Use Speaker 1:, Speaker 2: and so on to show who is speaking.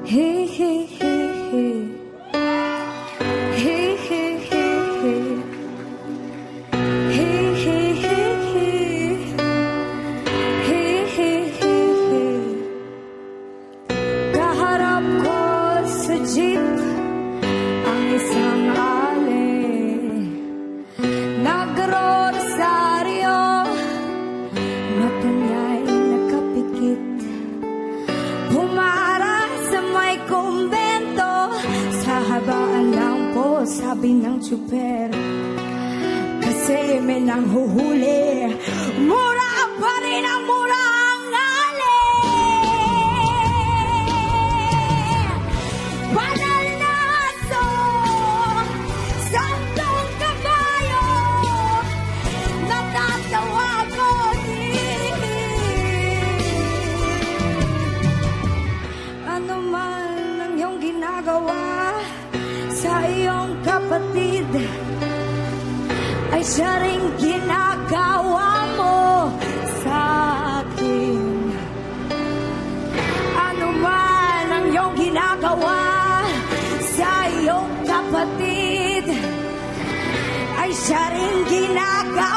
Speaker 1: Hey, hey, hey, hey. Hey, hey, hey, hey. Hey, hey, hey, hey. Hey, hey, hey, hey. Kaharap ko sa jeep ang isang ali. Nag-rosaryo, mata niya'y nakapikit. Pumara sa may kumbento, sa habaan lang po, sabi ng tsuper. Kasi may nanghuhuli, mura pa rin ang mura ang ngali. Banal na aso, santong kabayo, natatawa ko din. Ano man ang iyong ginagawa sa iyong kapatid, ay siya rin ginagawa mo sa akin. Ano man ang iyong ginagawa sa iyong kapatid, ay siya rin ginagawa